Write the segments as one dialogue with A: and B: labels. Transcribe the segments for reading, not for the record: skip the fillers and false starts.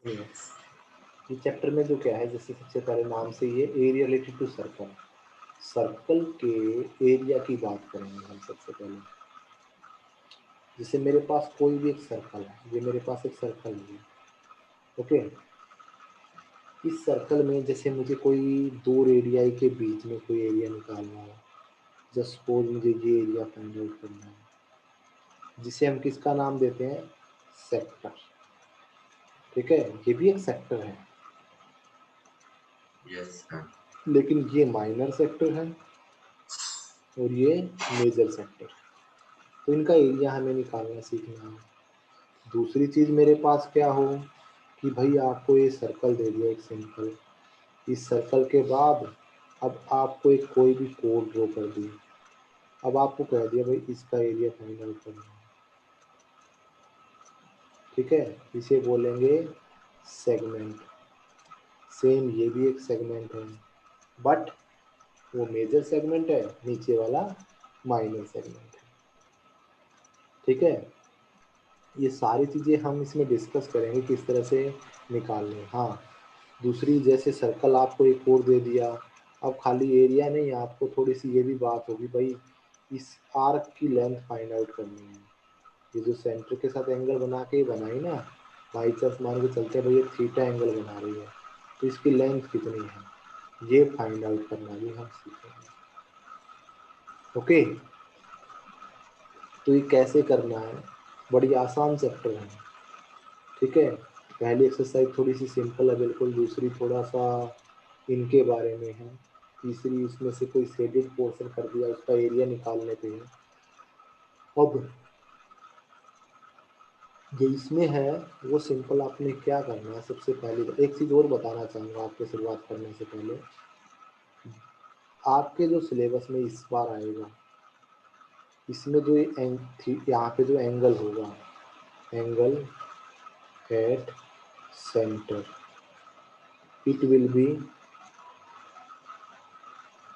A: ये चैप्टर में जो क्या है, जैसे सबसे पहले नाम से ये area related to circle, circle के एरिया की बात करेंगे हम सबसे पहले। जैसे मेरे पास कोई भी एक सर्कल है, ये मेरे पास एक सर्कल है, ओके। इस सर्कल में जैसे मुझे कोई दो रेडियाई के बीच में कोई एरिया निकालना है, जस्ट सपोज मुझे ये एरिया फाइंड आउट करना है, जिसे हम किसका नाम देते हैं, सेक्टर। ठीक है, ये भी एक सेक्टर है,
B: यस सर।
A: लेकिन ये माइनर सेक्टर है और ये मेजर सेक्टर। तो इनका एरिया हमें निकालना सीखना है। दूसरी चीज़ मेरे पास क्या हो कि भाई आपको ये सर्कल दे दिया एक सिंपल, इस सर्कल के बाद अब आपको एक कोई भी कोड ड्रॉ कर दिया, अब आपको कह दिया भाई इसका एरिया फाइंड आउट करना है। ठीक है, इसे बोलेंगे सेगमेंट। सेम ये भी एक सेगमेंट है, बट वो मेजर सेगमेंट है, नीचे वाला माइनर सेगमेंट है। ठीक है, ये सारी चीज़ें हम इसमें डिस्कस करेंगे किस तरह से निकालने। हाँ, दूसरी जैसे सर्कल आपको एक और दे दिया, अब खाली एरिया नहीं, आपको थोड़ी सी ये भी बात होगी भाई इस आर्क की लेंथ फाइंड आउट करनी है। ये जो सेंटर के साथ एंगल बना के बनाई ना, बाई चांस मान के चलते हैं भाई ये थीटा एंगल बना रही है, तो इसकी लेंथ कितनी है ये फाइंड आउट करना भी हम सीखेंगे। ओके, तो ये कैसे करना है, बड़ी आसान चैप्टर है। ठीक है, पहली एक्सरसाइज थोड़ी सी सिंपल है बिल्कुल, दूसरी थोड़ा सा इनके बारे में है, तीसरी इसमें से कोई शेडेड पोर्शन कर दिया उसका एरिया निकालने पे है। अब जो इसमें है वो सिंपल आपने क्या करना है, सबसे पहले एक चीज़ और बताना चाहूँगा आपके शुरुआत करने से पहले। आपके जो सिलेबस में इस बार आएगा, इसमें जो यहाँ पे जो एंगल होगा, angle at centre, it will B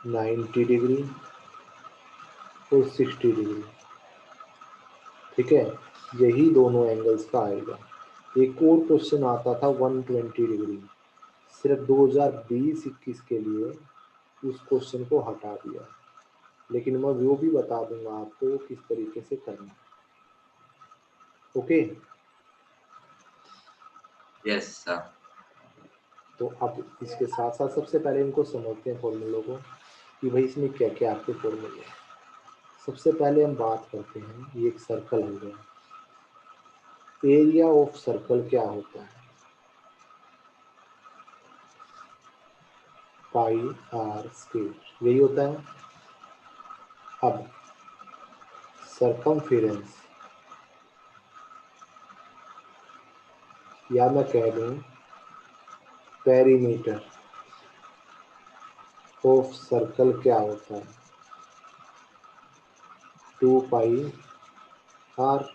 A: 90 degree और 60 डिग्री। ठीक है, यही दोनों एंगल्स का आएगा। एक और क्वेश्चन आता था 120 डिग्री, सिर्फ 2020-21 के लिए उस क्वेश्चन को हटा दिया, लेकिन मैं वो भी बता दूंगा आपको किस तरीके से करना है। Okay,
B: yes sir.
A: तो अब इसके साथ साथ सबसे पहले इनको समझते हैं फॉर्मूलों को कि भाई इसमें क्या क्या आपके फॉर्मूले हैं। सबसे पहले हम बात करते हैं, ये एक सर्कल हो गया, एरिया ऑफ सर्कल क्या होता है, पाई आर स्क्वायर, यही होता है। अब सरकमफेरेंस, या मैं कह दूं पेरीमीटर ऑफ सर्कल क्या होता है, 2 पाई आर।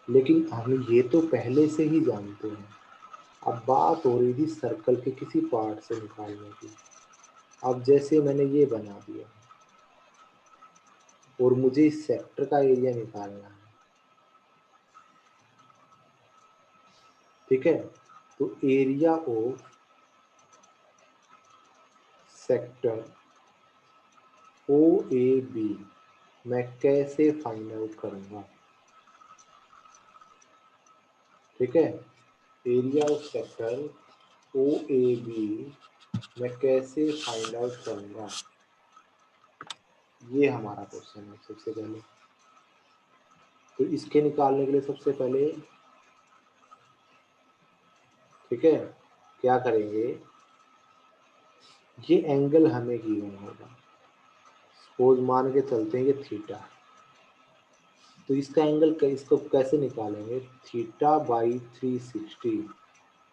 A: लेकिन हम ये तो पहले से ही जानते हैं, अब बात हो रही थी सर्कल के किसी पार्ट से निकालने की। अब जैसे मैंने ये बना दिया और मुझे इस सेक्टर का एरिया निकालना है। ठीक है, तो area of sector O A B मैं कैसे फाइंड आउट करूंगा। ठीक है, area of sector O A B मैं कैसे फाइंड आउट करूंगा, ये हमारा क्वेश्चन है सबसे पहले। तो इसके निकालने के लिए सबसे पहले, ठीक है, क्या करेंगे, ये एंगल हमें गिवन होगा, सपोज मान के चलते हैं ये थीटा, तो इसका एंगल इसको कैसे निकालेंगे, थीटा बाई 360,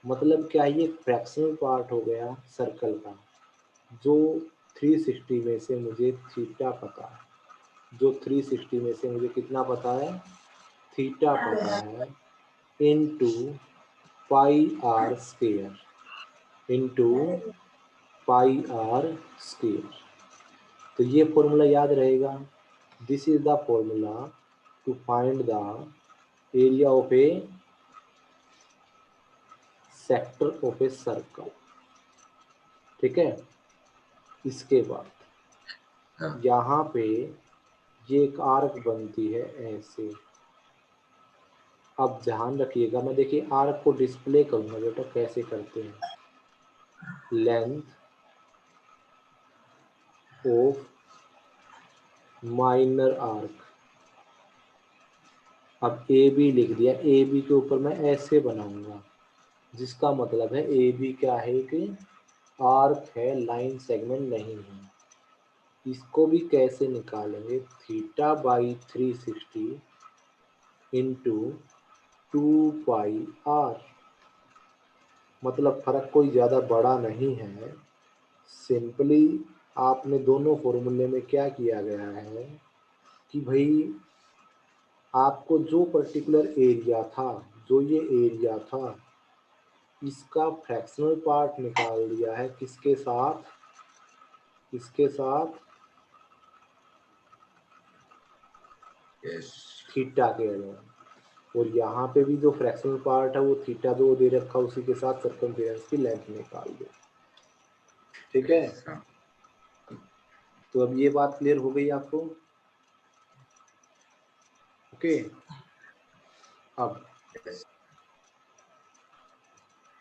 A: मतलब क्या ये फ्रैक्शनल पार्ट हो गया सर्कल का, जो 360 में से मुझे थीटा पता है, जो 360 में से मुझे कितना पता है, थीटा पता है, into pi r square, into pi r square. तो ये फॉर्मूला याद रहेगा, this is the formula to find the area of a sector of a circle. ठीक है, इसके बाद
B: हाँ,
A: यहाँ पे ये एक आर्क बनती है ऐसे। अब ध्यान रखिएगा, मैं देखिए आर्क को डिस्प्ले करूंगा बेटा कैसे करते हैं। लेंथ ऑफ माइनर आर्क, अब ए बी लिख दिया, ए बी के ऊपर मैं ऐसे बनाऊंगा, जिसका मतलब है ए बी क्या है कि आर्क है, लाइन सेगमेंट नहीं है। इसको भी कैसे निकालेंगे, थीटा बाई 360 इंटू 2πr, मतलब फर्क कोई ज़्यादा बड़ा नहीं है। सिंपली आपने दोनों फॉर्मूले में क्या किया गया है कि भाई आपको जो पर्टिकुलर एरिया था, जो ये एरिया था, इसका फ्रैक्शनल पार्ट निकाल दिया है किसके साथ, इसके साथ
B: यस,
A: थीटा के अलावा। और यहाँ पे भी जो फ्रैक्शनल पार्ट है वो थीटा जो दे रखा, उसी के साथ सर्कमफेरेंस की लेंथ निकाल दो। ठीक है,
B: यस, हाँ,
A: तो अब ये बात क्लियर हो गई आपको। ओके, अब
B: यस,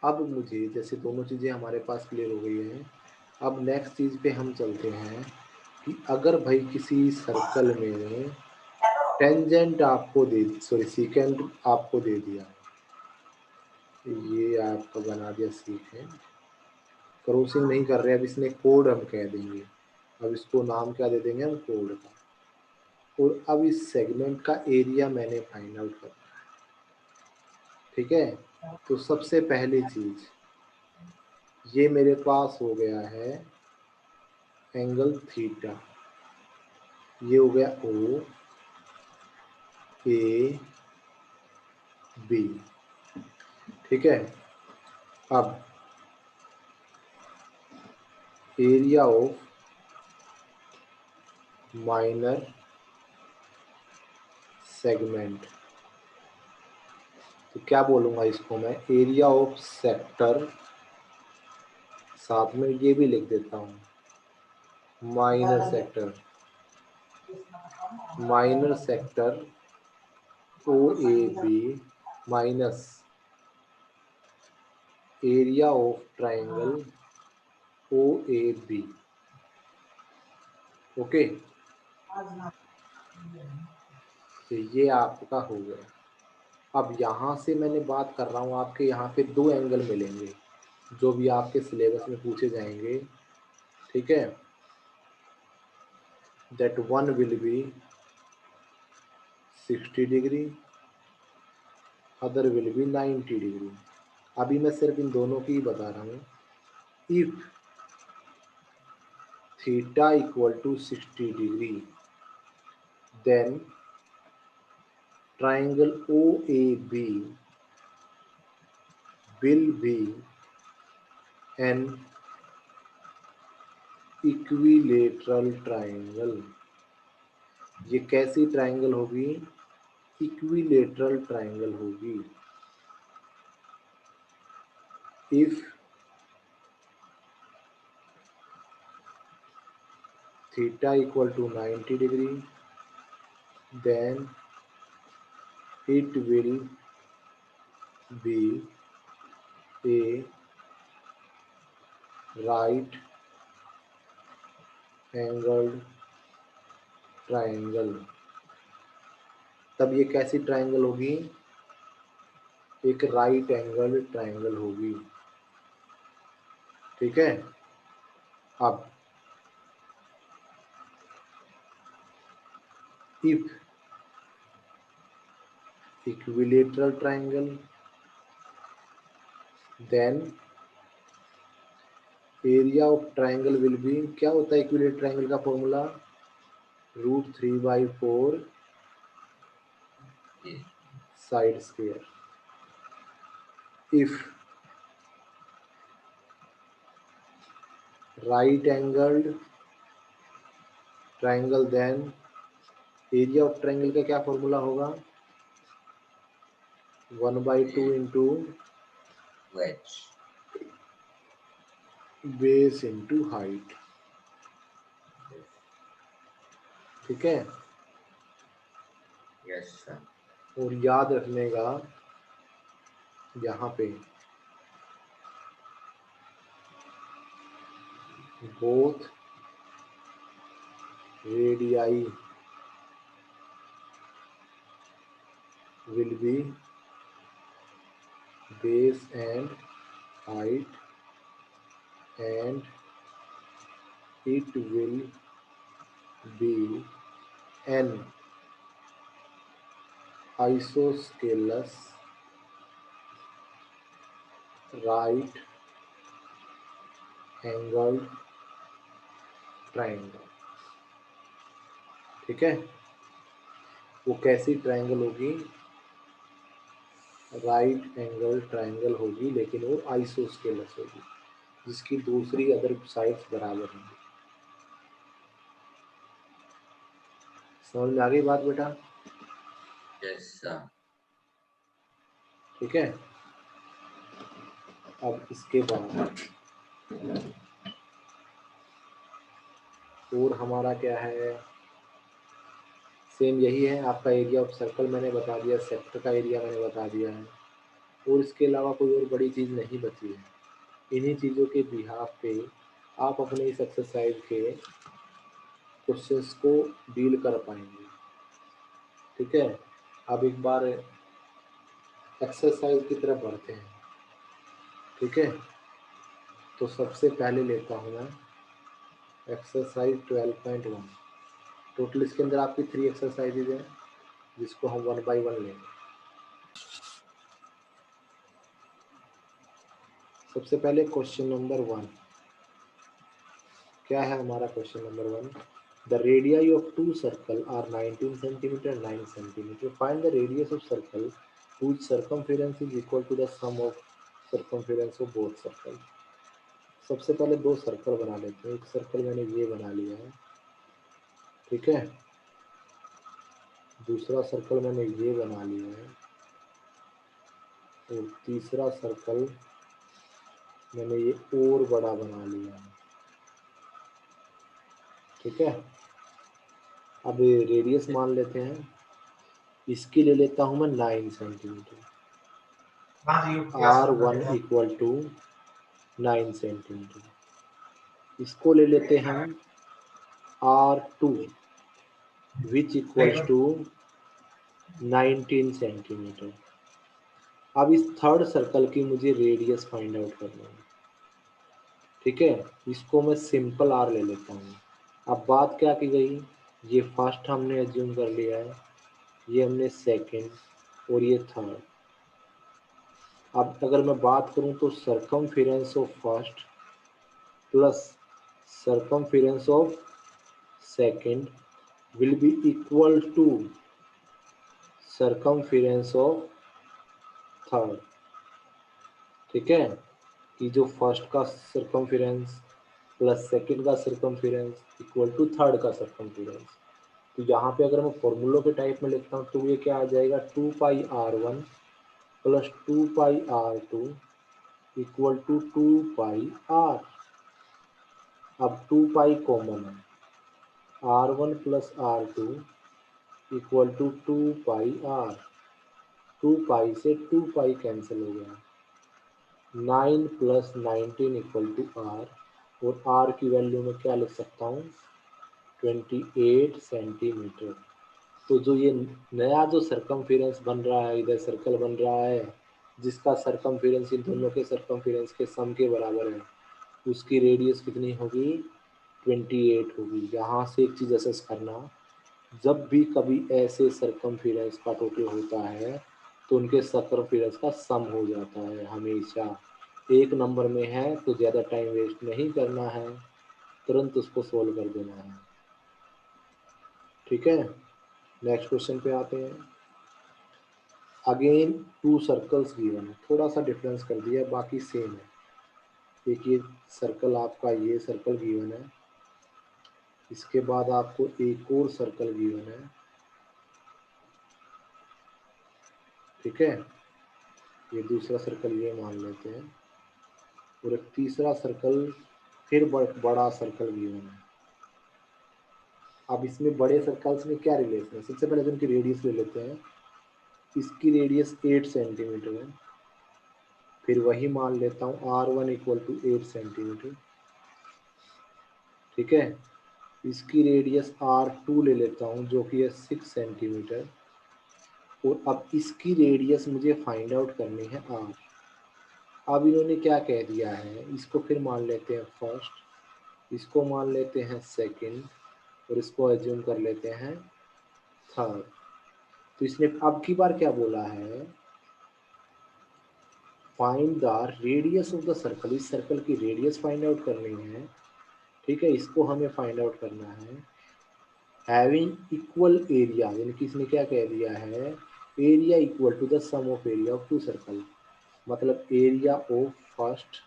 A: अब मुझे जैसे दोनों चीज़ें हमारे पास क्लियर हो गई हैं, अब नेक्स्ट चीज़ पे हम चलते हैं कि अगर भाई किसी सर्कल में टेंजेंट आपको दे, सॉरी सीकेंट आपको दे दिया, ये आपका बना दिया सीकेंट, क्रॉसिंग नहीं कर रहे, अब इसमें कोड हम कह देंगे, अब इसको नाम क्या दे देंगे हम, कोड का। और अब इस सेगमेंट का एरिया मैंने फाइंड आउट करना है। ठीक है, तो सबसे पहली चीज, ये मेरे पास हो गया है एंगल थीटा, ये हो गया ओ ए बी। ठीक है, अब एरिया ऑफ माइनर सेगमेंट, तो क्या बोलूंगा इसको मैं, एरिया ऑफ सेक्टर, साथ में ये भी लिख देता हूँ minor sector, minor sector O A B minus area of triangle O A B. Okay, तो ये आपका हो गया। अब यहाँ से मैंने बात कर रहा हूँ, आपके यहाँ पे दो एंगल मिलेंगे जो भी आपके सिलेबस में पूछे जाएंगे। ठीक है, that one will be 60 degree, other will be 90 degree. अभी मैं सिर्फ इन दोनों की ही बता रहा हूँ। If theta equal to 60 degree, then triangle OAB will be an equilateral triangle। ये कैसी ट्राइंगल होगी, इक्विलेटरल ट्राइंगल होगी। If theta equal to 90 degree, then it will be a right angled triangle। तब ये कैसी ट्राइंगल होगी, एक राइट एंगल ट्राइंगल होगी। ठीक है, अब if equilateral triangle, then area of triangle will be, क्या होता है इक्विलेटरल ट्राइंगल का formula, √3/4 side square. If right angled triangle, then area of triangle का क्या फॉर्मूला होगा, 1/2 into
B: Wedge.
A: Base into height. ठीक है,
B: Yes, sir.
A: और याद रखने का यहाँ पे both radii will be base and height, and it will be an isosceles right angled triangle। ठीक है, वो कैसी ट्रायंगल होगी? राइट एंगल ट्रायंगल होगी, लेकिन वो आइसोस्केलस होगी, जिसकी दूसरी अदर साइड्स बराबर होंगी। समझ में आ गई बात बेटा?
B: Yes, sir.
A: ठीक है, अब इसके बाद और हमारा क्या है? सेम यही है, आपका एरिया ऑफ सर्कल मैंने बता दिया, सेक्टर का एरिया मैंने बता दिया है, और इसके अलावा कोई और बड़ी चीज़ नहीं बची है। इन्हीं चीज़ों के बिहाफ पे आप अपने इस एक्सरसाइज के क्वेश्चंस को डील कर पाएंगे। ठीक है, अब एक बार एक्सरसाइज की तरफ बढ़ते हैं। ठीक है, तो सबसे पहले लेता हूँ मैं एक्सरसाइज 12.1। टोटल इसके अंदर आपकी 3 एक्सरसाइजेज हैं, जिसको हम 1 बाय 1 लेंगे। सबसे पहले क्वेश्चन नंबर 1 क्या है हमारा? Question number 1, the radii of two circle are 19 centimetre 9 centimetre, find the radius of circle whose circumference is equal to the sum of circumference of both circle. सबसे पहले दो सर्कल बना लेते हैं। एक सर्कल मैंने ये बना लिया है, ठीक है, दूसरा सर्कल मैंने ये बना लिया है, और तीसरा सर्कल मैंने ये और बड़ा बना लिया है। ठीक है, अब रेडियस मान लेते हैं, इसकी ले लेता हूं मैं 9 centimetre. R1 equal to 9 centimetre. इसको ले लेते हैं हम R2 which equals to 19 centimetre. अब इस थर्ड सर्कल की मुझे रेडियस फाइंड आउट करना है। ठीक है, इसको मैं सिंपल R ले लेता हूँ। अब बात क्या की गई? ये फर्स्ट हमने एज्यूम कर लिया है, ये हमने सेकंड, और ये थर्ड। अब अगर मैं बात करूं तो circumference of first plus circumference of second will be equal to circumference of third. ठीक है, कि जो फर्स्ट का सर्कमफेरेंस प्लस सेकंड का सर्कमफेरेंस इक्वल टू थर्ड का सर्कमफेरेंस। तो यहाँ पे अगर मैं फॉर्मूलों के टाइप में लिखता हूँ तो ये क्या आ जाएगा? 2πr1 plus 2πr2 equal to 2πr। अब 2π कॉमन है, R1 plus R2 equal to 2πr। 2π से 2π कैंसिल हो गया, 9 प्लस 19 इक्वल टू R, और R की वैल्यू में क्या लिख सकता हूँ? 28 सेंटीमीटर। तो जो ये नया जो सर्कमफेरेंस बन रहा है, इधर सर्कल बन रहा है, जिसका सर्कमफेरेंस इन दोनों के सर्कमफेरेंस के सम के बराबर है, उसकी रेडियस कितनी होगी? 28 होगी। यहाँ से एक चीज़ असेस करना, जब भी कभी ऐसे सर्कमफेरेंस का टोटल होता है तो उनके सर्कमफेरेंस का सम हो जाता है हमेशा। एक नंबर में है तो ज़्यादा टाइम वेस्ट नहीं करना है, तुरंत उसको सोल्व कर देना है। ठीक है, नेक्स्ट क्वेश्चन पे आते हैं। अगेन टू सर्कल्स गिवन है, थोड़ा सा डिफरेंस कर दिया, बाकी सेम है। एक ये सर्कल, आपका ये सर्कल गिवन है, इसके बाद आपको एक और सर्कल गिवन है। ठीक है, ये दूसरा सर्कल ये मान लेते हैं, और एक तीसरा सर्कल फिर बड़ा सर्कल गिवन है। अब इसमें बड़े सर्कल्स में क्या रिलेशन है? सबसे पहले तो इनकी रेडियस ले लेते हैं। इसकी रेडियस 8 सेंटीमीटर है, फिर वही मान लेता हूँ R1 इक्वल टू 8 सेंटीमीटर। ठीक है, इसकी रेडियस R2 ले लेता हूँ जो कि है 6 सेंटीमीटर, और अब इसकी रेडियस मुझे फाइंड आउट करनी है R। अब इन्होंने क्या कह दिया है, इसको फिर मान लेते हैं फर्स्ट, इसको मान लेते हैं सेकंड, और इसको एज्यूम कर लेते हैं थर्ड। तो इसने अब की बार क्या बोला है, find the radius of the circle. इस सर्कल की रेडियस फाइंड आउट करनी है। ठीक है, इसको हमें फाइंड आउट करना है। हैविंग इक्वल एरिया, यानी कि इसने क्या कह दिया है, area equal to the sum of area of two circle, मतलब area of first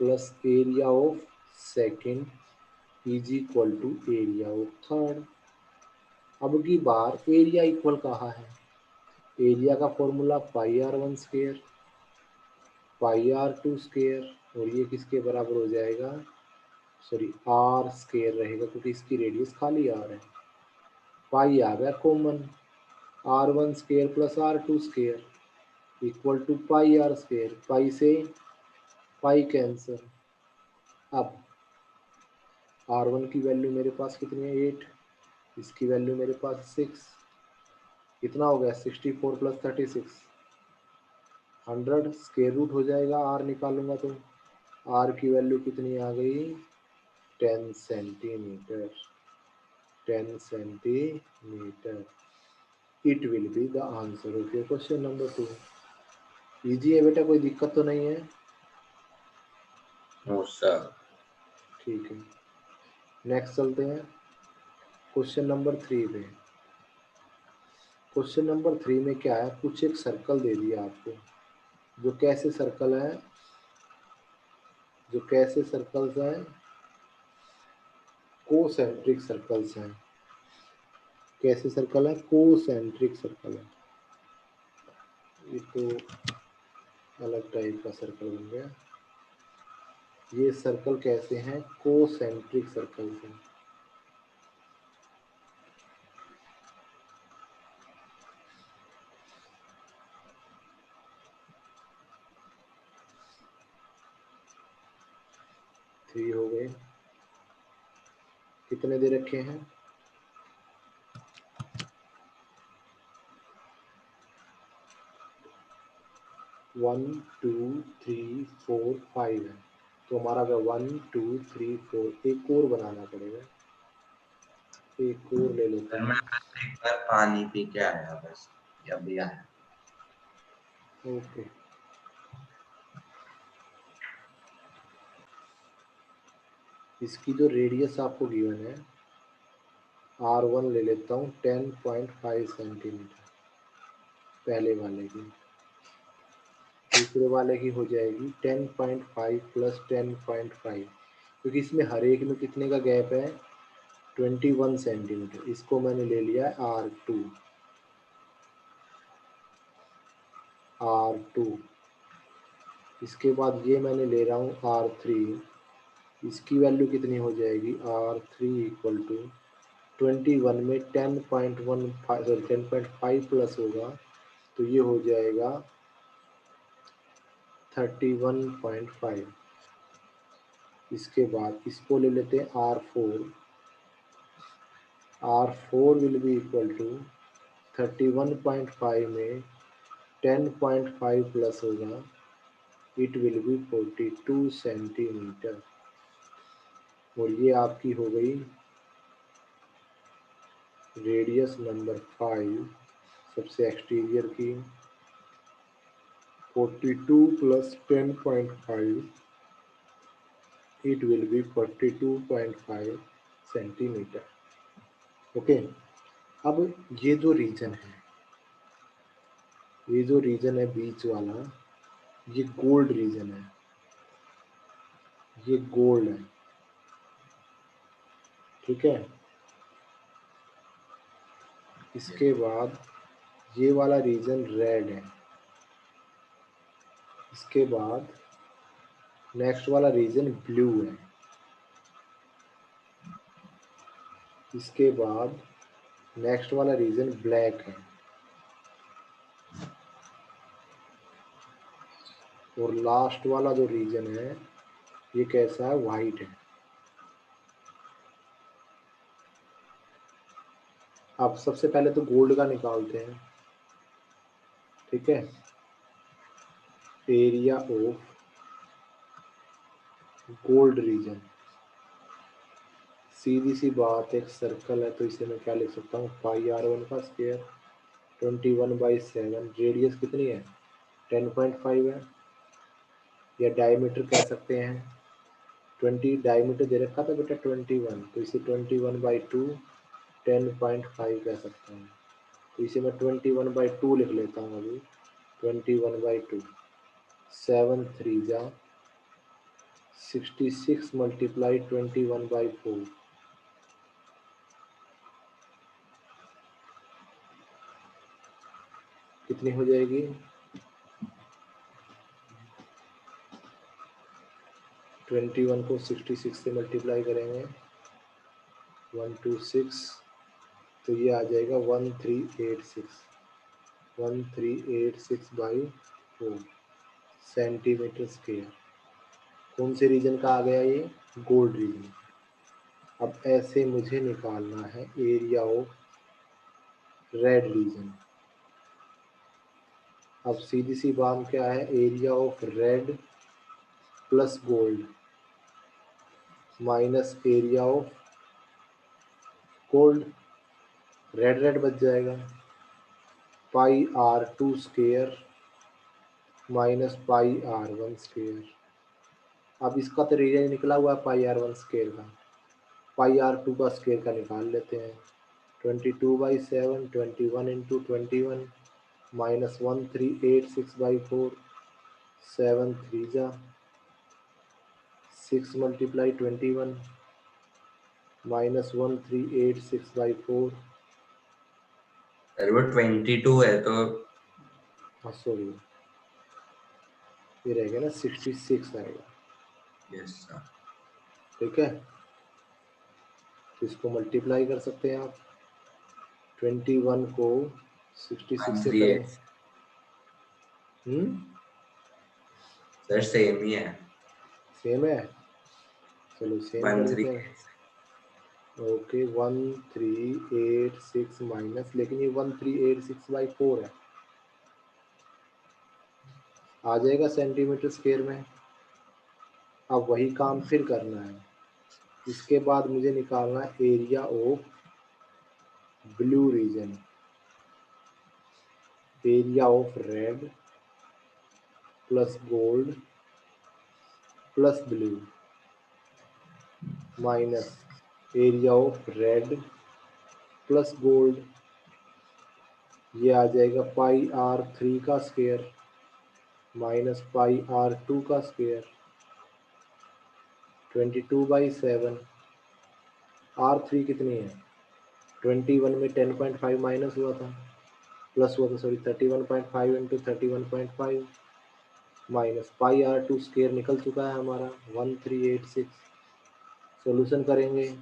A: plus area of second is equal to area of third. अब की बार एरिया इक्वल कहाँ है, एरिया का formula pi r one square pi r two square, और ये किसके बराबर हो जाएगा, सॉरी आर स्क्वेयर रहेगा क्योंकि इसकी रेडियस खाली आर है। पाई आ गया common, r one square plus r two square equal to pi r square, pi से पाई कैंसर। अब आर वन की वैल्यू मेरे पास कितनी है 8, इसकी वैल्यू मेरे पास 6, कितना हो गया 64 प्लस 36 100, स्क्वायर रूट हो जाएगा, आर निकालूंगा तो आर की वैल्यू कितनी आ गई 10 centimetre, 10 centimetre. It will be the answer of your question number 2। Easy है बेटा, कोई दिक्कत तो नहीं है?
B: No sir.
A: ठीक है, नेक्स्ट चलते हैं क्वेश्चन नंबर 3 पे। क्वेश्चन नंबर 3 में क्या है, कुछ एक सर्कल दे दिया आपको, जो कैसे सर्कल है, जो कैसे सर्कल्स हैं, कोसेंट्रिक सर्कल्स हैं। कैसे सर्कल है, कोसेंट्रिक सर्कल है। ये तो अलग टाइप का सर्कल बन गया। ये सर्कल कैसे हैं, कोसेंट्रिक सर्कल्स हैं। थ्री हो गए, कितने दे रखे हैं, 1 2 3 4 5 है। तो हमारा अगर 1 2 3 4 एक और बनाना पड़ेगा, एक और ले लेते
B: सर
A: हैं।
B: मैं बस एक बार पानी पी के आया, बस अभी आया।
A: ओके, इसकी जो रेडियस आपको गिवन है R1 ले लेता हूँ 10.5 सेंटीमीटर पहले वाले की, दूसरे वाले की हो जाएगी 10.5 प्लस 10.5, क्योंकि इसमें हर एक में कितने का गैप है 21 सेंटीमीटर। इसको मैंने ले लिया है R2, R2। इसके बाद ये मैंने ले रहा हूँ R3, इसकी वैल्यू कितनी हो जाएगी R3 इक्वल टू 21 में 10.15 सॉरी 10.5 प्लस होगा तो ये हो जाएगा 31.5। इसके बाद इसको ले लेते हैं R4, R4 will be equal to 31.5 में 10.5 प्लस होगा, इट विल बी 42 सेंटीमीटर। और ये आपकी हो गई रेडियस नंबर 5, सबसे एक्सटीरियर की। 42 plus 10.5, it will B 42.5 centimetre. Okay, अब ये जो रीजन है, ये जो रीजन है बीच वाला, ये गोल्ड रीजन है, ये गोल्ड है। ठीक है, इसके बाद ये वाला रीजन रेड है, इसके बाद नेक्स्ट वाला रीजन ब्लू है, इसके बाद नेक्स्ट वाला रीजन ब्लैक है, और लास्ट वाला जो रीजन है ये कैसा है, वाइट है। अब सबसे पहले तो गोल्ड का निकालते हैं, ठीक है। एरिया ऑफ गोल्ड रीजन, सीधी सी बात, एक सर्कल है तो इसे मैं क्या लिख सकता हूँ, पाई r1 का स्क्वायर 21/7। रेडियस कितनी है, 10.5 है, या डायमीटर कह सकते हैं 20, डायमीटर दे रखा था बेटा 21, तो इसे 21/2 10.5 कह सकता हूँ। तो इसे मैं 21/2 लिख लेता हूँ अभी, 21/2, 7 3 जा 66 मल्टीप्लाई 21/4, कितनी हो जाएगी, 21 को 66 से मल्टीप्लाई करेंगे 126, तो ये आ जाएगा 1386/4 सेंटीमीटर स्क्वायर। कौन से रीजन का आ गया ये, गोल्ड रीजन। अब ऐसे मुझे निकालना है एरिया ऑफ रेड रीजन। अब सीधी सी बात क्या है, area of red plus gold minus area of gold, red red बच जाएगा, पाई r2 square minus pi r1 square. अब इसका तो रीजन निकला हुआ है पाई r1 स्क्वायर का, पाई r2 का स्क्वायर का निकाल लेते हैं। 22/7 21 इंटू 21 माइनस 1386/4, 7 3 जा 6 मल्टीप्लाई 21 माइनस 1386/4,
B: अरे वो 22 है तो
A: हाँ सॉरी ये रहेगा ना 66 आएगा,
B: यस सर।
A: ठीक है। तो इसको मल्टीप्लाई कर सकते हैं आप, 21 को 66 से करें,
B: 138 सर सेम ही है,
A: सेम है, चलो सेम कर देते हैं।
B: 138
A: ओके 1386 माइनस, लेकिन ये 1386/4 है, आ जाएगा सेंटीमीटर स्क्वायर में। अब वही काम फिर करना है, इसके बाद मुझे निकालना है area of blue region, area of red plus gold plus blue minus area of red plus gold, ये आ जाएगा पाई r3 का स्क्वायर माइनस पाई r2 का स्क्वायर 22/7। r3 कितनी है, 21 में 10.5 माइनस हुआ था, प्लस हुआ था sorry, 31.5 into 31.5 minus pi r2 square निकल चुका है हमारा 1386। सॉल्यूशन करेंगे,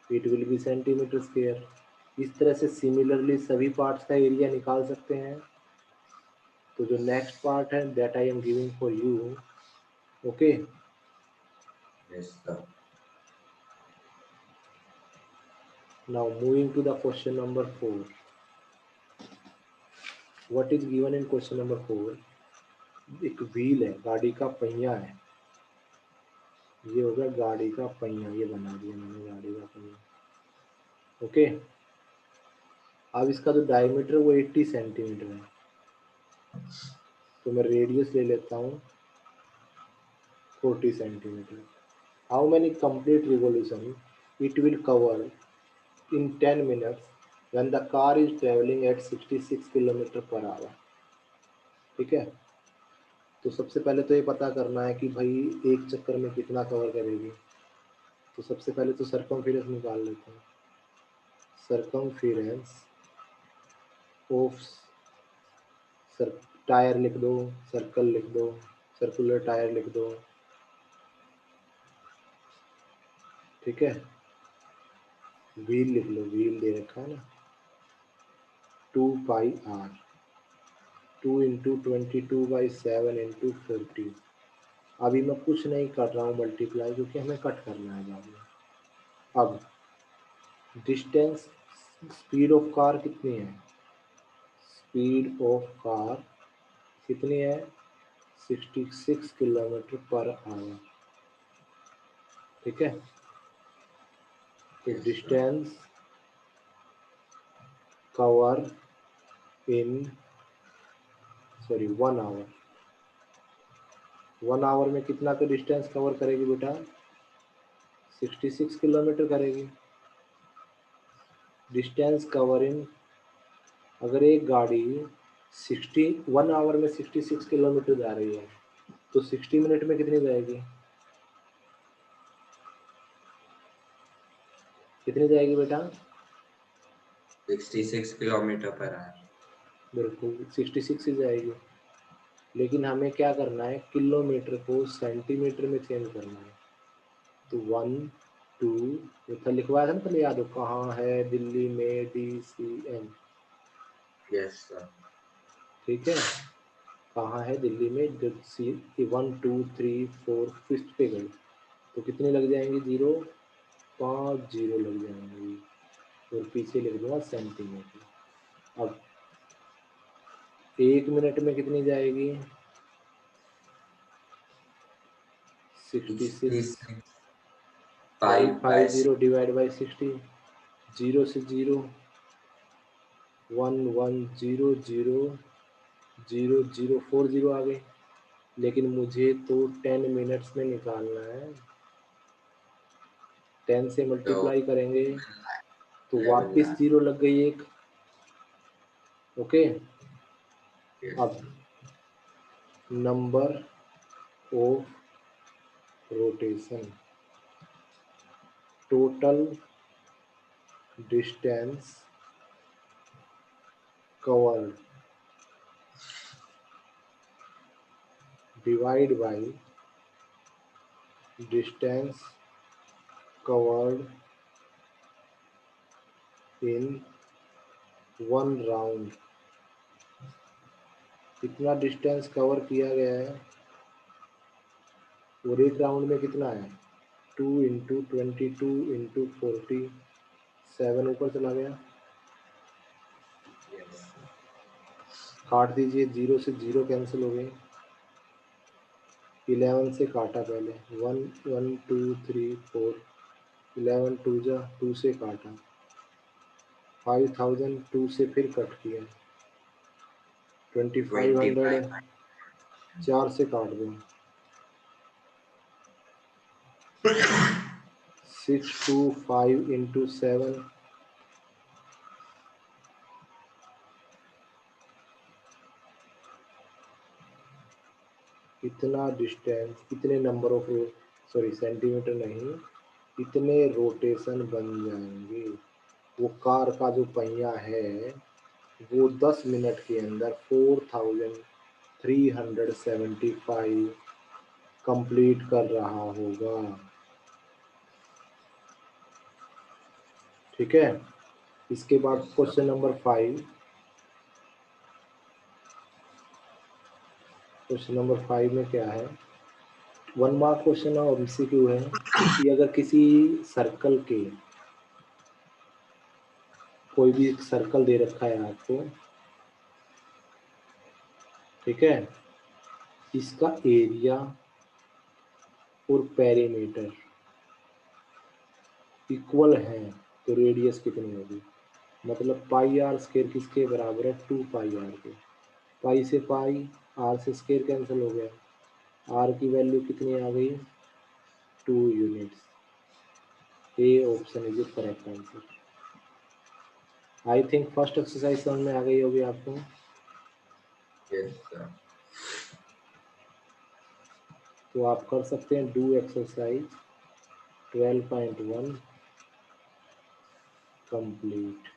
A: it will B centimetre square. इस तरह से सिमिलरली सभी पार्ट्स का एरिया निकाल सकते हैं। तो जो नेक्स्ट पार्ट है that I am giving for you, okay.
B: Yes sir.
A: Now moving to the question number 4, what is given in question number 4, एक व्हील है, गाड़ी का पहिया है, ये हो गया गाड़ी का पहिया, ये बना दिया मैंने गाड़ी का पहिया, ओके। अब इसका जो डायमीटर वो 80 सेंटीमीटर है, तो मैं रेडियस ले लेता हूँ 40 centimetre. How many complete revolution it will cover in 10 minutes when the car is travelling at 66 kilometre per hour, ठीक है। तो सबसे पहले तो ये पता करना है कि भाई एक चक्कर में कितना कवर करेगी। तो सबसे पहले तो सर्कमफेरेंस निकाल लेते हैं, सर्कमफेरेंस ऑफ टायर लिख दो, सर्कल लिख दो, सर्कुलर टायर लिख दो, ठीक है। व्हील लिख लो, व्हील दे रखा है ना, 2πr, 2 इंटू 22/7 इंटू 40। अभी मैं कुछ नहीं कर रहा हूँ मल्टीप्लाई, क्योंकि हमें कट करना है बाद में। अब डिस्टेंस, स्पीड ऑफ कार कितनी है, स्पीड ऑफ कार कितनी है, 66 किलोमीटर पर आवर, ठीक है। तो
B: Yes, sir.
A: Distance cover in 1 hour, 1 hour में कितना का डिस्टेंस कवर करेगी बेटा, 66 किलोमीटर करेगी। डिस्टेंस कवर इन, अगर एक गाड़ी 1 आवर में 66 किलोमीटर जा रही है, तो 60 मिनट में कितनी जाएगी, कितनी जाएगी बेटा,
B: 66 किलोमीटर पर आवर।
A: बिल्कुल 66 ही जाएगी। लेकिन हमें क्या करना है, किलोमीटर को सेंटीमीटर में चेंज करना है। तो 1 2, ये था लिखवाया था ना पहले, याद हो कहाँ है दिल्ली में DCM,
B: Yes, sir.
A: ठीक है। कहाँ है दिल्ली में, 1 2 3 4 फिफ्थ पे गए, तो कितने लग जाएंगे, 0, 5 0 लग जाएंगे, और पीछे लिख दूंगा सेंटीमीटर। अब 1 मिनट में कितनी जाएगी, 66,
B: 66 by
A: 550 डिवाइड बाई 60, 0 से 0, 1 1 0 0 0 0 4 0 आ गए। लेकिन मुझे तो 10 मिनट्स में निकालना है, 10 से
B: तो
A: मल्टीप्लाई करेंगे तो
B: 11
A: वापस
B: लाख।
A: 0 लग गई एक, ओके।
B: Yes,
A: अब number of rotation, total distance covered divide by distance covered in 1 round. कितना डिस्टेंस कवर किया गया है, और एक राउंड में कितना है, 2 इंटू 22 इंटू 40, 7 ऊपर चला गया,
B: yes, sir.
A: काट दीजिए, 0 से 0 कैंसिल हो गए, 11 से काटा पहले, 1 1 2 3 4, 11 2 जा 2 से काटा, 5000 2 से फिर कट किया, 2500
B: 25
A: 4 से काट दो, 625 इंटू 7, इतना डिस्टेंस, इतने नंबर ऑफ, सेंटीमीटर नहीं, इतने रोटेशन बन जाएंगे। वो कार का जो पहिया है वो 10 मिनट के अंदर 4375 कंप्लीट कर रहा होगा, ठीक है। इसके बाद
B: Yes, sir.
A: Question number 5, question number 5 में क्या है, 1 मार्क क्वेश्चन और MCQ है कि अगर किसी सर्कल के, कोई भी एक सर्कल दे रखा है आपको, ठीक है, इसका एरिया और पेरीमीटर इक्वल है, तो रेडियस कितनी होगी, मतलब पाई आर स्केयर किसके बराबर है, 2πr के, पाई से पाई, आर से स्केयर कैंसिल हो गया, आर की वैल्यू कितनी आ गई, 2 units. A option is the correct answer. I think first exercise समझ में आ गई होगी आपको।
B: Yes, sir.
A: तो आप कर सकते हैं डू एक्सरसाइज 12.1 कंप्लीट।